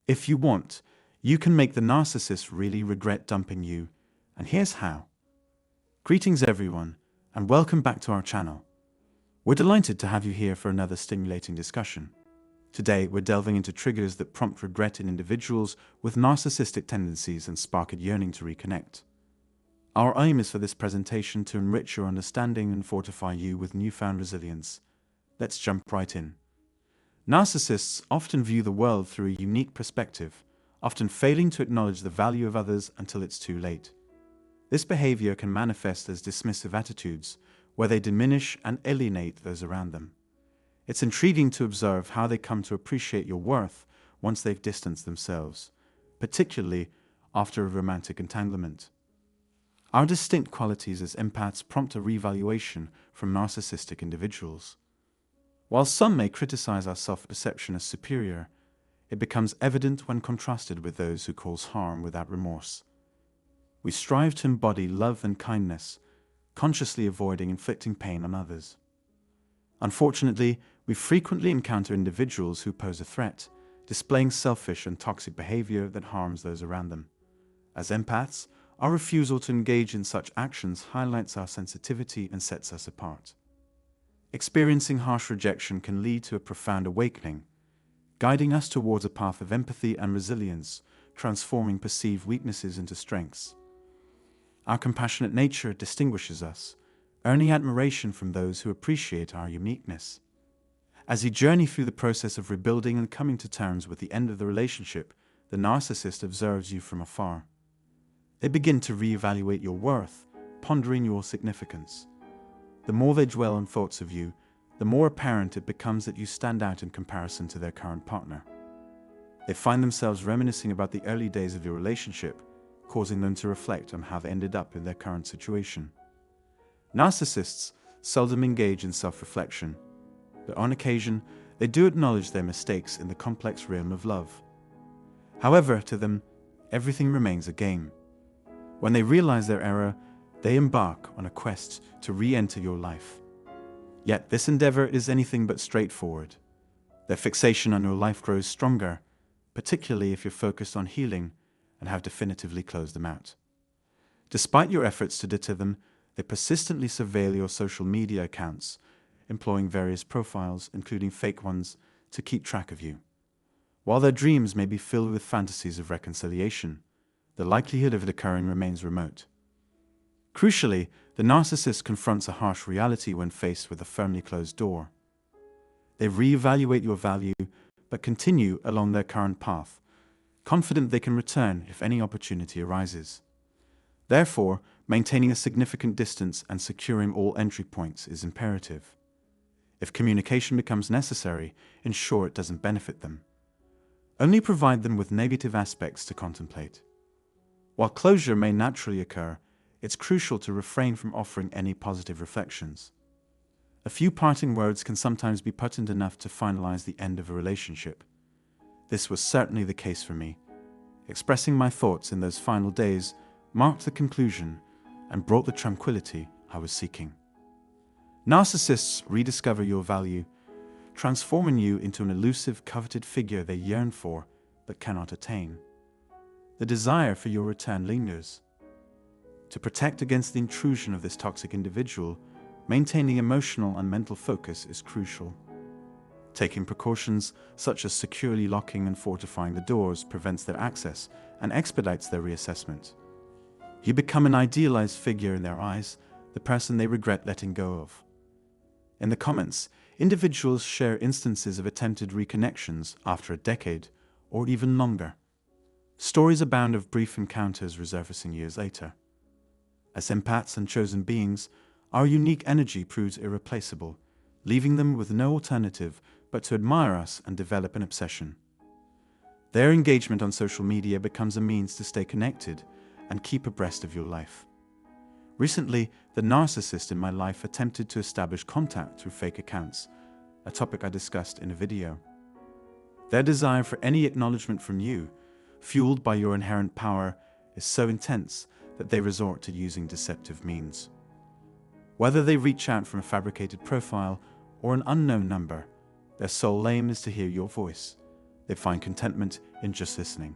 If you want, you can make the narcissist really regret dumping you, and here's how. Greetings everyone, and welcome back to our channel. We're delighted to have you here for another stimulating discussion. Today, we're delving into triggers that prompt regret in individuals with narcissistic tendencies and spark a yearning to reconnect. Our aim is for this presentation to enrich your understanding and fortify you with newfound resilience. Let's jump right in. Narcissists often view the world through a unique perspective, often failing to acknowledge the value of others until it's too late. This behavior can manifest as dismissive attitudes, where they diminish and alienate those around them. It's intriguing to observe how they come to appreciate your worth once they've distanced themselves, particularly after a romantic entanglement. Our distinct qualities as empaths prompt a reevaluation from narcissistic individuals. While some may criticize our self-perception as superior, it becomes evident when contrasted with those who cause harm without remorse. We strive to embody love and kindness, consciously avoiding inflicting pain on others. Unfortunately, we frequently encounter individuals who pose a threat, displaying selfish and toxic behavior that harms those around them. As empaths, our refusal to engage in such actions highlights our sensitivity and sets us apart. Experiencing harsh rejection can lead to a profound awakening, guiding us towards a path of empathy and resilience, transforming perceived weaknesses into strengths. Our compassionate nature distinguishes us, earning admiration from those who appreciate our uniqueness. As you journey through the process of rebuilding and coming to terms with the end of the relationship, the narcissist observes you from afar. They begin to reevaluate your worth, pondering your significance. The more they dwell on thoughts of you, the more apparent it becomes that you stand out in comparison to their current partner. They find themselves reminiscing about the early days of your relationship, causing them to reflect on how they ended up in their current situation. Narcissists seldom engage in self-reflection, but on occasion, they do acknowledge their mistakes in the complex realm of love. However, to them, everything remains a game. When they realize their error, they embark on a quest to re-enter your life. Yet this endeavor is anything but straightforward. Their fixation on your life grows stronger, particularly if you're focused on healing and have definitively closed them out. Despite your efforts to deter them, they persistently surveil your social media accounts, employing various profiles, including fake ones, to keep track of you. While their dreams may be filled with fantasies of reconciliation, the likelihood of it occurring remains remote. Crucially, the narcissist confronts a harsh reality when faced with a firmly closed door. They reevaluate your value, but continue along their current path, confident they can return if any opportunity arises. Therefore, maintaining a significant distance and securing all entry points is imperative. If communication becomes necessary, ensure it doesn't benefit them. Only provide them with negative aspects to contemplate. While closure may naturally occur, it's crucial to refrain from offering any positive reflections. A few parting words can sometimes be potent enough to finalize the end of a relationship. This was certainly the case for me. Expressing my thoughts in those final days marked the conclusion and brought the tranquility I was seeking. Narcissists rediscover your value, transforming you into an elusive, coveted figure they yearn for but cannot attain. The desire for your return lingers. To protect against the intrusion of this toxic individual, maintaining emotional and mental focus is crucial. Taking precautions such as securely locking and fortifying the doors prevents their access and expedites their reassessment. You become an idealized figure in their eyes, the person they regret letting go of. In the comments, individuals share instances of attempted reconnections after a decade or even longer. Stories abound of brief encounters resurfacing years later. As empaths and chosen beings, our unique energy proves irreplaceable, leaving them with no alternative but to admire us and develop an obsession. Their engagement on social media becomes a means to stay connected and keep abreast of your life. Recently, the narcissist in my life attempted to establish contact through fake accounts, a topic I discussed in a video. Their desire for any acknowledgement from you, fueled by your inherent power, is so intense that they resort to using deceptive means. Whether they reach out from a fabricated profile or an unknown number, their sole aim is to hear your voice, they find contentment in just listening.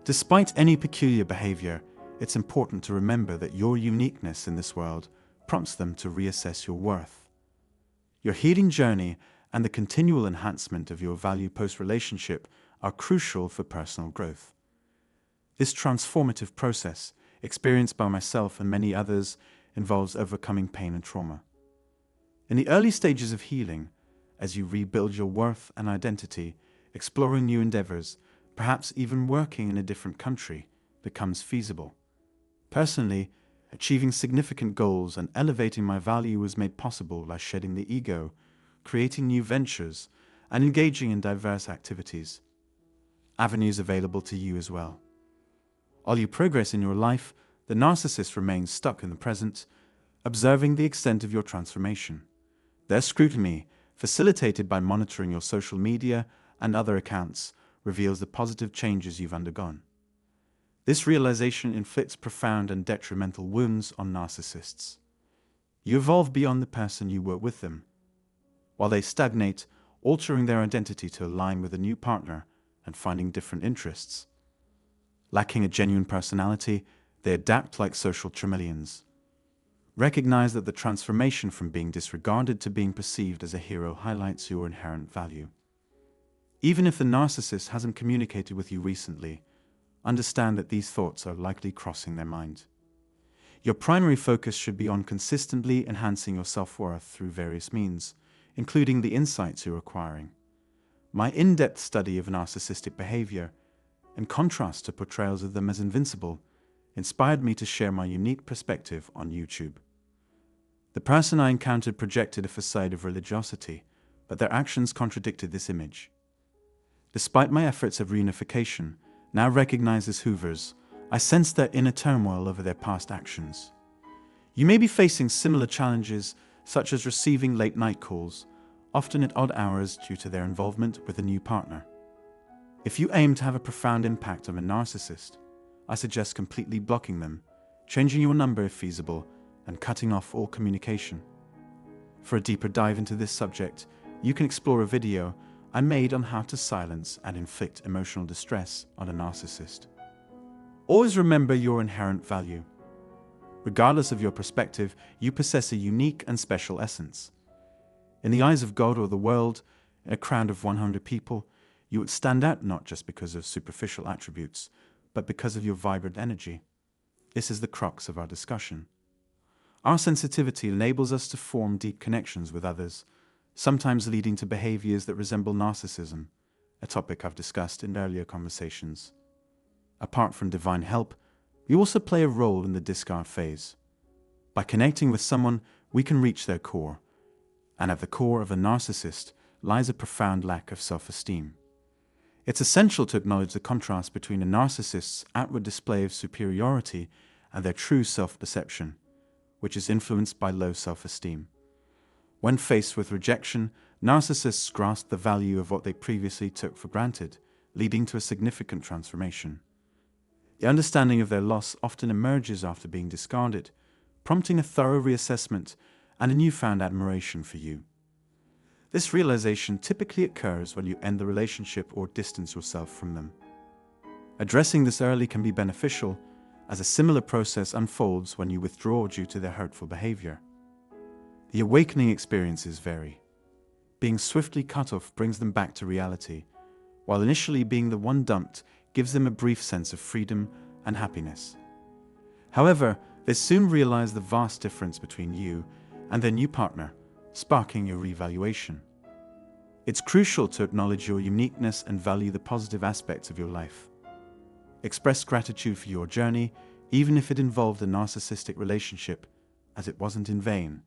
Despite any peculiar behavior, it's important to remember that your uniqueness in this world prompts them to reassess your worth. Your healing journey and the continual enhancement of your value post-relationship are crucial for personal growth. This transformative process, experienced by myself and many others, involves overcoming pain and trauma. In the early stages of healing, as you rebuild your worth and identity, exploring new endeavors, perhaps even working in a different country, becomes feasible. Personally, achieving significant goals and elevating my value was made possible by shedding the ego, creating new ventures, and engaging in diverse activities. Avenues available to you as well. While you progress in your life, the narcissist remains stuck in the present, observing the extent of your transformation. Their scrutiny, facilitated by monitoring your social media and other accounts, reveals the positive changes you've undergone. This realization inflicts profound and detrimental wounds on narcissists. You evolve beyond the person you were with them, while they stagnate, altering their identity to align with a new partner and finding different interests. Lacking a genuine personality, they adapt like social chameleons. Recognize that the transformation from being disregarded to being perceived as a hero highlights your inherent value. Even if the narcissist hasn't communicated with you recently, understand that these thoughts are likely crossing their mind. Your primary focus should be on consistently enhancing your self-worth through various means, including the insights you're acquiring. My in-depth study of narcissistic behavior, in contrast to portrayals of them as invincible, inspired me to share my unique perspective on YouTube. The person I encountered projected a facade of religiosity, but their actions contradicted this image. Despite my efforts of reunification, now recognized as Hoovers, I sensed their inner turmoil over their past actions. You may be facing similar challenges, such as receiving late-night calls, often at odd hours due to their involvement with a new partner. If you aim to have a profound impact on a narcissist, I suggest completely blocking them, changing your number if feasible, and cutting off all communication. For a deeper dive into this subject, you can explore a video I made on how to silence and inflict emotional distress on a narcissist. Always remember your inherent value. Regardless of your perspective, you possess a unique and special essence. In the eyes of God or the world, in a crowd of 100 people, you would stand out not just because of superficial attributes, but because of your vibrant energy. This is the crux of our discussion. Our sensitivity enables us to form deep connections with others, sometimes leading to behaviors that resemble narcissism, a topic I've discussed in earlier conversations. Apart from divine help, we also play a role in the discard phase. By connecting with someone, we can reach their core, and at the core of a narcissist lies a profound lack of self-esteem. It's essential to acknowledge the contrast between a narcissist's outward display of superiority and their true self-perception, which is influenced by low self-esteem. When faced with rejection, narcissists grasp the value of what they previously took for granted, leading to a significant transformation. The understanding of their loss often emerges after being discarded, prompting a thorough reassessment and a newfound admiration for you. This realization typically occurs when you end the relationship or distance yourself from them. Addressing this early can be beneficial, as a similar process unfolds when you withdraw due to their hurtful behavior. The awakening experiences vary. Being swiftly cut off brings them back to reality, while initially being the one dumped gives them a brief sense of freedom and happiness. However, they soon realize the vast difference between you and their new partner, sparking your reevaluation. It's crucial to acknowledge your uniqueness and value the positive aspects of your life. Express gratitude for your journey, even if it involved a narcissistic relationship, as it wasn't in vain.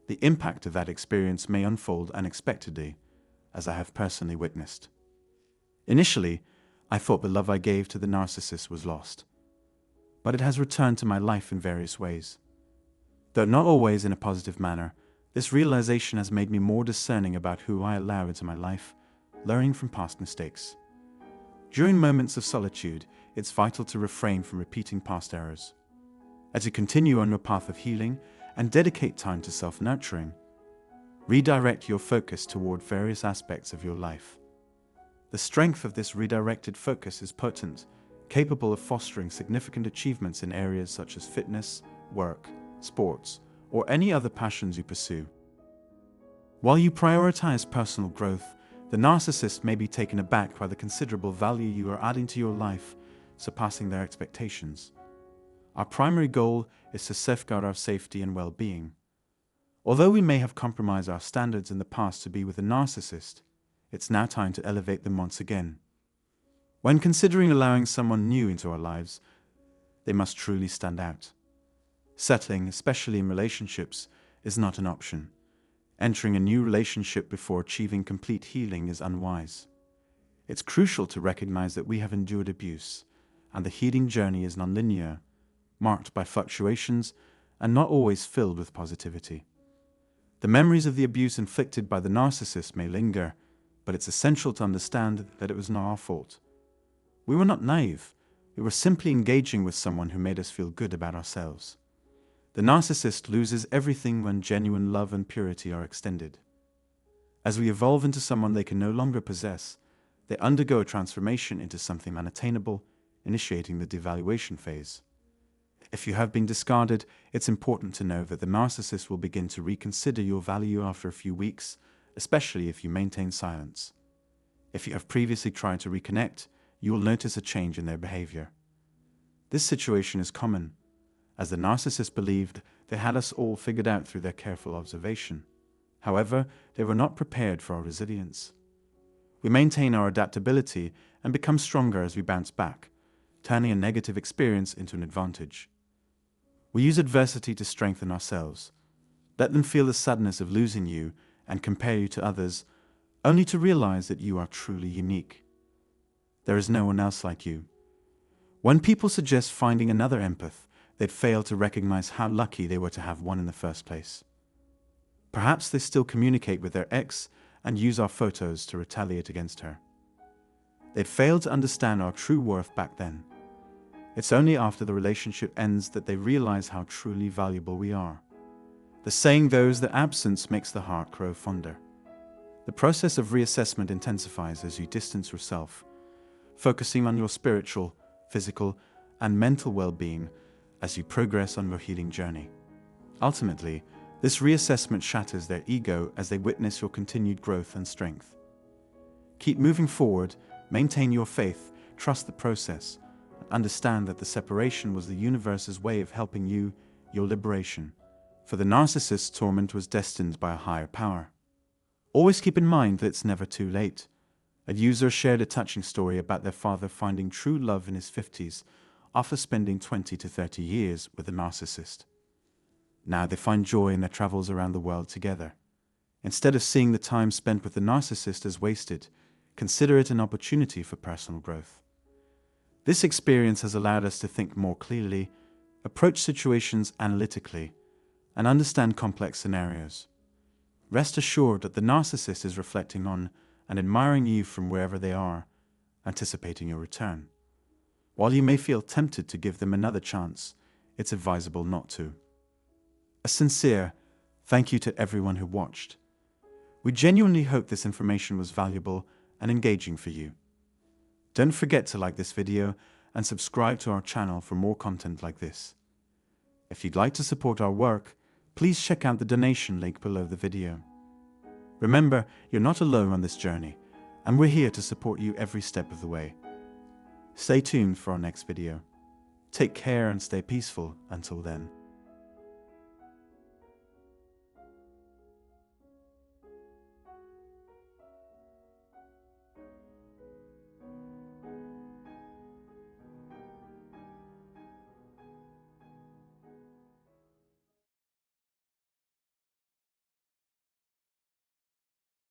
The impact of that experience may unfold unexpectedly, as I have personally witnessed. Initially, I thought the love I gave to the narcissist was lost, but it has returned to my life in various ways. Though not always in a positive manner, this realization has made me more discerning about who I allow into my life, learning from past mistakes. During moments of solitude, it's vital to refrain from repeating past errors. As you continue on your path of healing and dedicate time to self-nurturing, redirect your focus toward various aspects of your life. The strength of this redirected focus is potent, capable of fostering significant achievements in areas such as fitness, work, sports, or any other passions you pursue. While you prioritize personal growth, the narcissist may be taken aback by the considerable value you are adding to your life, surpassing their expectations. Our primary goal is to safeguard our safety and well-being. Although we may have compromised our standards in the past to be with a narcissist, it's now time to elevate them once again. When considering allowing someone new into our lives, they must truly stand out. Settling, especially in relationships, is not an option. Entering a new relationship before achieving complete healing is unwise. It's crucial to recognize that we have endured abuse, and the healing journey is nonlinear, marked by fluctuations and not always filled with positivity. The memories of the abuse inflicted by the narcissist may linger, but it's essential to understand that it was not our fault. We were not naive. We were simply engaging with someone who made us feel good about ourselves. The narcissist loses everything when genuine love and purity are extended. As we evolve into someone they can no longer possess, they undergo a transformation into something unattainable, initiating the devaluation phase. If you have been discarded, it's important to know that the narcissist will begin to reconsider your value after a few weeks, especially if you maintain silence. If you have previously tried to reconnect, you will notice a change in their behavior. This situation is common, as the narcissist believed they had us all figured out through their careful observation. However, they were not prepared for our resilience. We maintain our adaptability and become stronger as we bounce back, turning a negative experience into an advantage. We use adversity to strengthen ourselves. Let them feel the sadness of losing you and compare you to others, only to realize that you are truly unique. There is no one else like you. When people suggest finding another empath, they'd fail to recognize how lucky they were to have one in the first place. Perhaps they still communicate with their ex and use our photos to retaliate against her. They'd failed to understand our true worth back then. It's only after the relationship ends that they realize how truly valuable we are. The saying goes that absence makes the heart grow fonder. The process of reassessment intensifies as you distance yourself, focusing on your spiritual, physical, and mental well-being as you progress on your healing journey. Ultimately, this reassessment shatters their ego as they witness your continued growth and strength. Keep moving forward, maintain your faith, trust the process, and understand that the separation was the universe's way of helping you, your liberation. For the narcissist's torment was destined by a higher power. Always keep in mind that it's never too late. A user shared a touching story about their father finding true love in his 50s after spending 20 to 30 years with a narcissist. Now they find joy in their travels around the world together. Instead of seeing the time spent with the narcissist as wasted, consider it an opportunity for personal growth. This experience has allowed us to think more clearly, approach situations analytically, and understand complex scenarios. Rest assured that the narcissist is reflecting on and admiring you from wherever they are, anticipating your return. While you may feel tempted to give them another chance, it's advisable not to. A sincere thank you to everyone who watched. We genuinely hope this information was valuable and engaging for you. Don't forget to like this video and subscribe to our channel for more content like this. If you'd like to support our work, please check out the donation link below the video. Remember, you're not alone on this journey, and we're here to support you every step of the way. Stay tuned for our next video. Take care and stay peaceful until then.